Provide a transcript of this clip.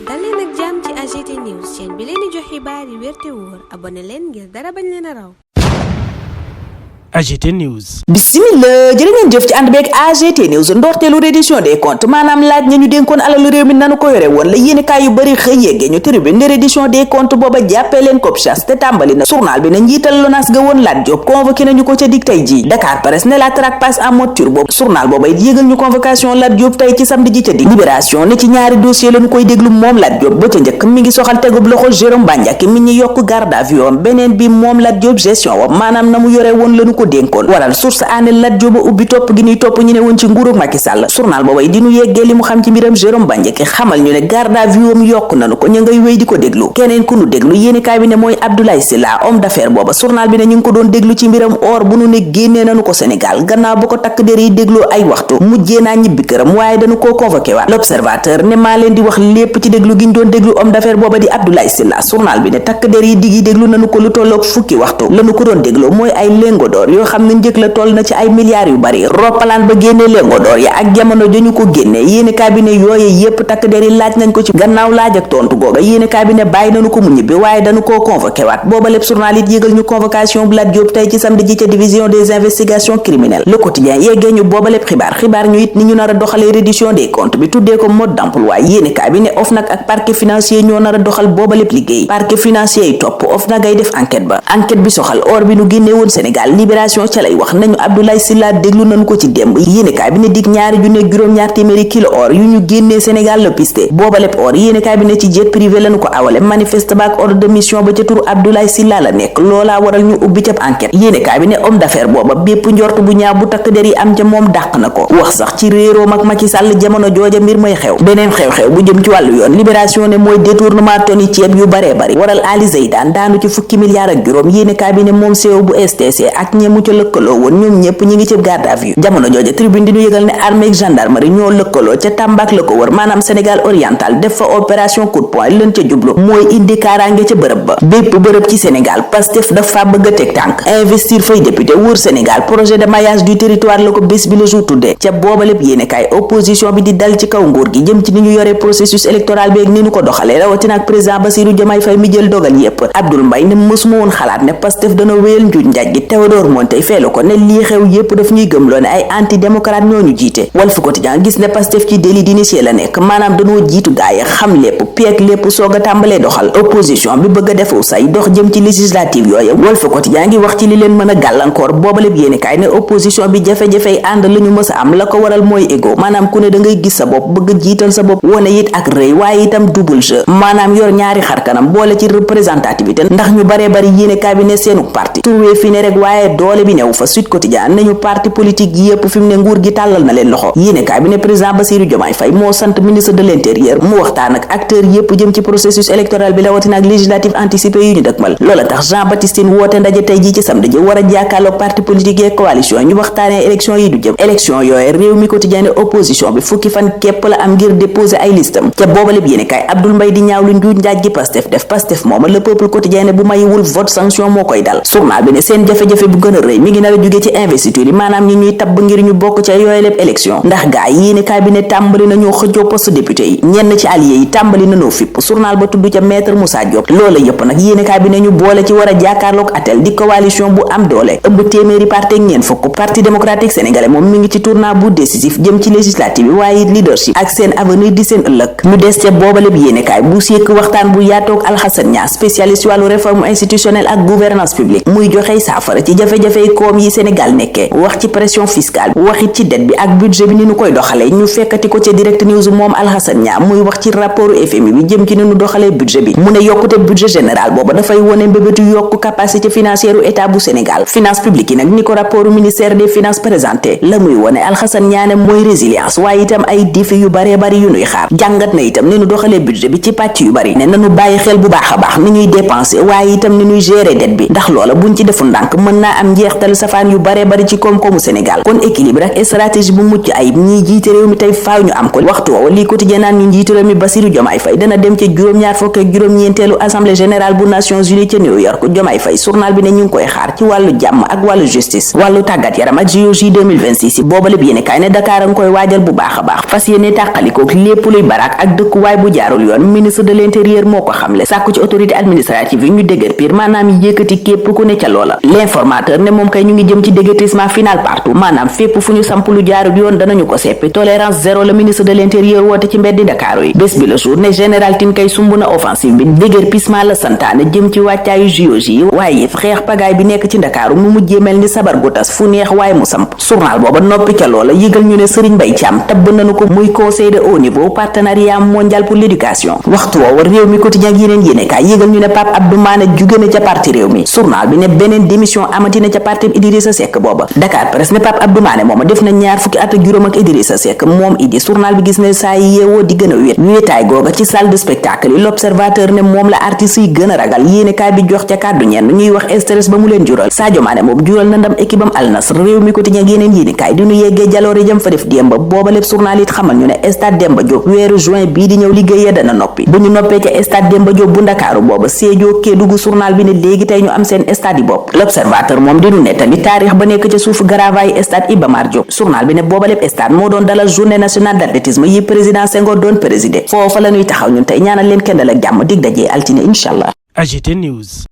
dal leen ak jàmm ci AGT News chaîne bi leen di jox xibaar yi wér te wóor abonné leen ngir dara bañ leen a raw. AGT News. Bismillah jërë ngeen jëf ci ànd beeg AGT News ndorteelu reddition des comptes maanaam laaj ña ñu dénkoon alalu réew mi nanu ko yore woon la yéenekaay yu bëri xëy yeggee ñu tribune ne reddition des comptes booba jàppee leen ko chasse te tàmbali na journal bi ne njiital LONASE ga woon Lat Diop convoqué nañu ko ca dig tey ji Dakar Presse ne la traque passe en mode turbo journal booba it yégal ñu convocation Lat Diop tey ci samedi ji ca dig Libération ne ci ñaari dossier lañu koy déglu moom Lat Diop ba ca njëkk mi ngi soxal tegub loxo Jérôme Bandiaky mi ñi yokk garde à vue am beneen bi moom Lat Diop gestion wa maanaam na mu yore woon lañu ko dénkoon waral source aané Lat Diop ubbi topp gi ñuy topp ñu ne woon ci nguurug Macky Sall journal boobay di ñu yeggee li mu xam ci mbiram Jérôme Bandiaky xamal ñu ne garde à vue am yokk nanu ko ñu ngay wéy di ko déglu keneen ku nu déglu yéenekaay bi ne mooy Abdoulaye Sylla homme d'affaires booba journal bi ne ñu ngi ko doon déglu ci mbiram or bu nu ne génnee nanu ko Sénégal gannaaw bu ko takk der yi dégloo ay waxtu mujjee naa ñibbi këram waaye dañu koo convoqué waat l'observateur ne maa leen di wax lépp ci déglu gi ñu doon déglu homme d'affaires booba di Abdoulaye Sylla journal bi ne takk der yi digi déglu nanu ko lu tolloog fukki waxtu lanu ko doon déglu mooy ay lingots d'or yoo xam ne njëkk la toll na ci ay milliards yu bari roppalaan ba génne lingots d'or ya ak jamono dañu ko génne yéenekaay bi ne yooye yépp takk der yi laaj nañ ko ci gannaaw laaj ak tontu googa yéenekaay bi ne bàyyi nañu ko mu ñibbi waaye dañu koo convoqué waat booba lépp journal it yégal ñu convocation bu Lat Diop tey ci samedi ji ca division des investigations criminelles le quotidien yeggee ñu booba lépp xibaar ñu it ni ñu nar a doxalee reddition des comptes bi tuddee ko mode d'emploi yéenekaay bi ne OFNAC ak parquet financier ñoo nar a doxal booba lépp liggéey parquet financier yi topp OFNAC ay def enquête bi soxal or bi nu génnee woon Sénégal libération ca lay wax nañu Abdoulaye Sylla déglu nañu ko ci démb yéenekaay bi ne dig ñaari junne juróom-ñaar téeméeri kilo or yu ñu génnee Sénégal la piste booba lépp or yéenekaay bi ne ci jet privé lañu ko awale manifeste baak ordre de mission ba ca turu Abdoulaye Sylla la nekk loolaa waral ñu ubbi ca enquête yéenekaay bi ne homme d'affaires booba bépp njort bu ñaaw bu takk der yi am ca moom dàq na ko wax sax ci réeroom ak Macky Sall jamono jooja mbir may xew beneen xew-xew bu jëm ci wàllu yoon libération ne mooy détournement toni ceeb yu baree bari waral Ali Zeydan daanu ci fukki milliards ak juróom yéenekaay bi ne moom CEO bu STC ak ñemu ca lëkkaloo woon ñoom ñépp ñi ngi ci garde à vue jamono jooja tribune di ñu yëgal ne armée ak gendarmerie ñoo lëkkaloo ca Tamba ak la ko wër maanaam Sénégal oriental def fa opération coup de poing leen ca jublu mooy indi kaaraange ca bërëb ba bépp bërëb ci Sénégal Pastef dafa bëgg a teg tànk investir fay député wër Sénégal projet de maillage du territoire la ko bés bi la jour tuddee ca booba lépp yéenekaay opposition bi di dal ci kaw nguur gi jëm ci ni ñu yore processus électoral bi ak ni ñu ko doxalee rawatina ak président Bassirou Diomaye Faye mi jël dogal yépp Abdoul Mbaye ne mësuma woon xalaat ne Pastef dana wéyal njuuj njaaj gi Théodore Monteil feelu ko ne lii xew yépp daf ñuy gëmloo ne ay anti-démocrate ñoo ñu jiite Walf Quotidien gis ne Pastef ci délit d'initié la nekk maanaam dañoo jiitu gaay xam lépp peeg lépp soog a tàmbalee doxal opposition bi bëgg a defu say dox jëm ci législative yooye Walf Quotidien ngi wax ci li leen mën a gàllankoor booba lépp yéenekaay ne opposition bi jafe-jafey ànd la ñu mës a am la ko waral mooy ego maanaam ku ne da ngay gis sa bopp bëgg jiital sa bopp wane it ak rëy waaye itam double jeu maanaam yor ñaari xarkanam boole ci représentativité ndax ñu baree bari yéenekaay bi ne seenu parti turwee fi ne rek waaye doole bi newu fa Sud Quotidien nañu parti politique yépp fi mu ne nguur gi tàllal na leen loxo yéenekaay bi ne président Bassirou Diomaye Faye moo sant ministre de l'intérieur mu waxtaan ak acteurs yépp jëm ci processus électoral bi rawatina ak législative anticipé yu ñu dëkkmal loola tax Jean Baptiste Tine woote ndaje tey jii ci samedi ji war a jàkkaarloog parti politique yeeg coalition ñu waxtaanee élection yi du jëm élection yooye réew mi quotidien ne opposition bi fukki fan képp la am ngir déposer ay listam ca booba lépp yéenekaay Abdoul Mbaye di ñaaw lu njuuj njaaj gi Pastef mooma le peuple quotidien ne bu mayiwul vote sanction moo koy dal journal bi ne seen jafe-jafe bu gën a rëy mi ngi nar a jóge ci investiture yi maanaam ñi ñuy tabb ngir ñu bokk ca yooye lépp élection ndax gaa yi yéenekaay bi ne tàmbali nañoo xëccoo poste député yi ñenn ci alliés yi tàmbali nañoo fipp journal ba tudd ca maître Moussa Diop loola yëpp nag yéenekaay bi ne ñu boole ci war a jàkkaarloog atel di coalition bu am doole ëmb téeméeri parti ak ñeent fukk parti démocratique sénégalais moom mi ngi ci tournant bu décisif jëm ci législative yi waaye it leadership ak seen avenir di seen ëllëg ñu des ca booba lépp yéenekaay bu sékk waxtaan bu yaatoog Alhassane Niass spécialiste wàllu réforme institutionnelle ak gouvernance publique muy joxey saafara ci jafe-jafey koom yi Sénégal nekkee wax ci pression fiscale waxit ci dette bi ak budget bi ni ñu koy doxalee ñu fekkati ko ca direct news moom Alhassane Niass muy wax ci rapport FMI bi jëm ci ni ñu doxalee budget bi mu ne yokkute budget général booba dafay wone mbébétu yokk capacité financière u état bu Sénégal finance publique yi nag ni ko rapport ministère des finances présenté la muy wone Alhassane Niass mooy résilience waaye itam ay défi yu baree bari yu nuy xaar jàngat na itam ni ñu doxalee budget bi ci pàcc yu bari ne nañu bàyyi xel bu baax a baax ni ñuy dépenser waaye itam ni ñuy gérer dette bi ndax loola buñ ci defu ndànk mën naa am njeextalu safaan yu bare bari ci koom-koomu Sénégal. kon équilibre ak stratégie bu mucc ayib ñiy jiite réew mi tey faaw ñu am ko. waxtu woowa lii quotidien naan ñu njiitu réew mi Bassirou Diomaye Faye dana dem ca juróom-ñaar fukk ak juróom-ñeenteelu assemblée générale bu Nations Unies ca New York. Diomaye Faye journal bi ne ñu ngi koy xaar ci wàllu jàmm ak wàllu justice, wàllu tàggat yaram ak JOJ 2026 yi. boobaleb yéene kaay ne Dakar a ngi koy waajal bu baax a baax, fas yéene tàqalikook lépp luy baraak ak dëkkuwaay bu jaarul yoon. ministre de l'intérieur moo ko xamle, sàkku ci autorité administrative yi ñu dégër piir maanaam yëkkati képp ku ne ca loola. L'informateur ne moom kay ñu ngi jëm ci déguerpissement final partout, maanaam fépp fu ñu samp lu jaarul yoon danañu ko seppi. tolérance zéro la ministre de l'intérieur woote ci mbeddi Dakar yi. bés bi le jour ne général Tine kay sumb na offensive bi, déguerpissement la santaane jëm ci wàccaayu JOJ yi. waaye it xeex pagaay bi nekk ci Ndakaaru mu mujjee mel ni sabar gu tas fu neex waaye mu samp. journal booba noppi ca loola yëgal ñu ne Serigne Mbaye Thiam tabb nañu ko muy conseil de haut niveau partenariat mondial pour l'éducation. waxtu woowa réew mi quotidien ak yeneen yéenekaay yëgal ñu ne Pape Abdou Mané jóge na ca parti réew mi. journal bi ne beneen démission amati na ca parti Idrissa Seck booba. Dakar Presse ne Pape Abdou Mané mooma def na ñaar fukki at ak juróom ak Idrissa Seck moom Idi. journal bi gis ne saa yi yeewoo di gën a wéet wéetaay googa ci salle de spectacle yi. L'Observateur ne moom la artistes yi gën a ragal. yéenekaay bi jox ca kàddu ñenn ñuy wax stress ba mu leen jural. Sadio Mané moom jural na ndam équipe am Al Nassr. réew mi quotidien ak yeneen yéenekaay di ñu yeggee jaloore jëm fa def démb booba lépp journal it xamal ñu ne stade Demba Diop weeru juin bii di ñëw liggéeyee dana noppi. bu ñu noppee ca stade Demba Diop bu Ndakaaru booba Sédhiou Kédougou journal bi ne léegi tey ñu am seen stade yi bopp. L'Observateur moom di ñu nettali taarix ba nekk ca suufu garavaay stade Iba Mar Diop. journal bi ne booba lépp stade moo doon dalal journée nationale d'athlétisme yi président Senghor doon présider. foofa la ñuy taxaw ñun tey ñaanal leen kendal ak jàmm dig dajee altine incha allah. AGT News.